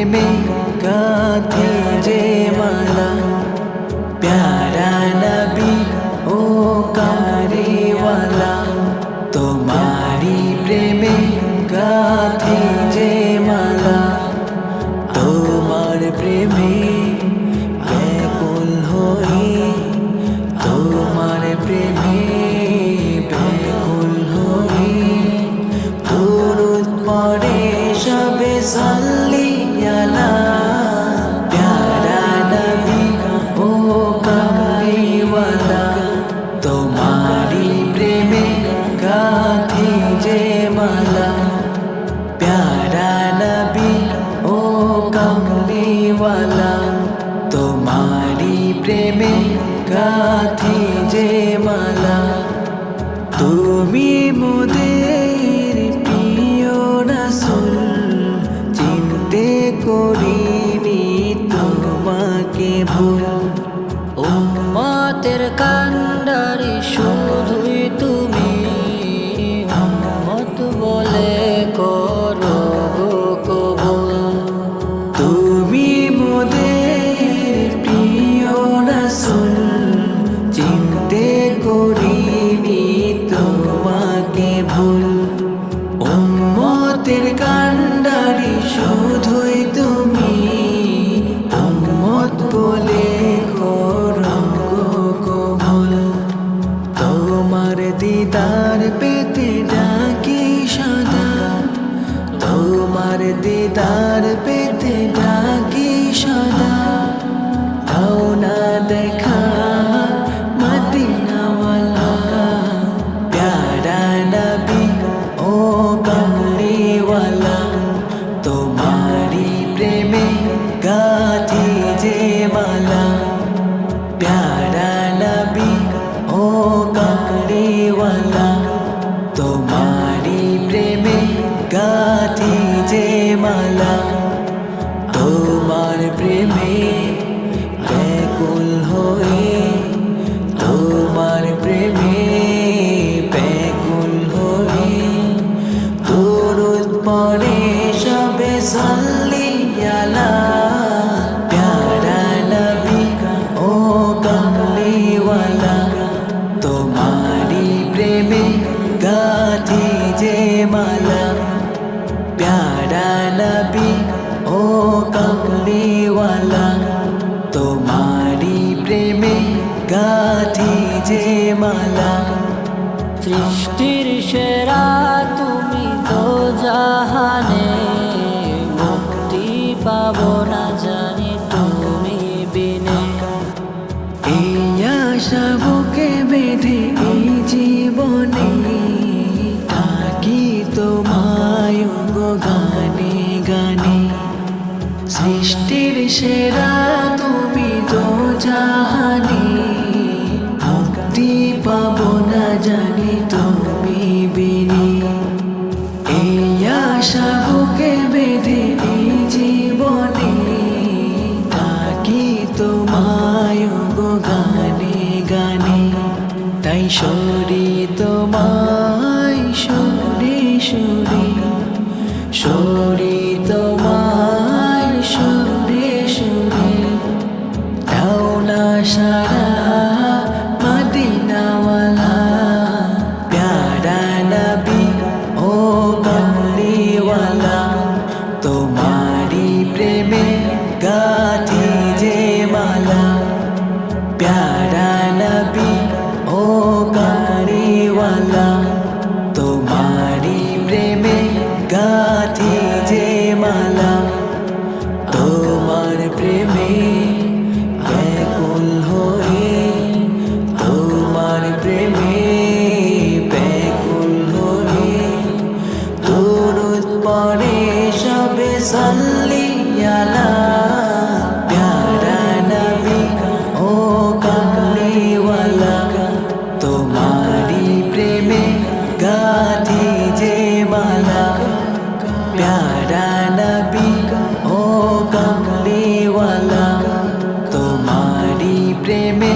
প্রেমে গাঁথি যে মালা, প্যারা নবী ও কামলিওয়ালা, তোমারি প্রেমে গাঁথি যে মালা। তোমার প্রেমে ব্যাকুল হই, তোমার প্রেমে ব্যাকুল হই। দুরূদ পড়ে সবে সাল্লি আলা, প্যারা নবী ও কামলিওয়ালা, তোমারি প্রেমে গাঁথি যে মালা, প্যারা নবী ও কামলিওয়ালা, তোমারি প্রেমে গাঁথি যে মালা। তুমি মোদের প্রিয় রাসূল, চিনতে করিনি তোমাকে ভুল। উম্মতের কান্ডারি শুধুই তুমি, উম্মত বলে করো গো কবুল। তুমি মোদের প্রিয় রাসূল, চিনতে করিনি তোমাকে ভুল। উম্মতের কান্ডারি শুধুই তুমি, উম্মত বলে করো গো কবুল। তোমার দিদার পেতে ডাকি সদা, তোমার দিদার পেতে ডাকি সদা। দাও না দেখা মদিনাওয়ালা, প্যারা নবী ও কামলিওয়ালা, তোমারি প্রেমে গাঁথি যে মালা, প্যারা নবী ও কামলিওয়ালা, তোমারি প্রেমে গাঁথি যে মালা। তোমার প্রেমে ব্যাকুল হয়ে, তোমার প্রেমে ব্যাকুল হয়ে। দুরূদ পড়ে সবে সাল্লি আলা, প্যারা নবী ও কামলিওয়ালা, তোমারি প্রেমে গাঁথি যে মালা, প্যারা নবী ও কামলিওয়ালা, তোমারি প্রেমে গাঁথি যে মালা। সৃষ্টির সেরা তুমি তো জাহানে, মুক্তি পাবো না জানি তুমি বিনে। এই আশা বুকে বেঁধে এই জীবনে, ডাকি তোমায় গো গানে গানে। সৃষ্টির সেরা তুমি তো জাহানে, মুক্তি পাবো না জানি তুমি বিনে। এই আশা বুকে বেঁধে এই জীবনে, ডাকি তোমায় গো গানে গানে। তাই সরি তোমায় সুরে সুরে, সরি তোমায় সুরে সুরে। দাও না সারা মদিনাওয়ালা, প্যারা নবী ও কামলিওয়ালা, তোমারি প্রেমে গাঁথি যে মালা, প্যারা নবী ও কামলিওয়ালা, তোমারি প্রেমে গাঁথি যে মালা। তোমার প্রেমে ব্যাকুল হয়ে, তোমার প্রেমে ব্যাকুল হয়ে। দুরূদ পড়ে সবে সাল্লি আলা, প্যারা নবী ও কামলিওয়ালা, তোমারি প্রেমে গাঁথি যে মালা, প্যারা নবী ও কামলিওয়ালা, তোমারি প্রেমে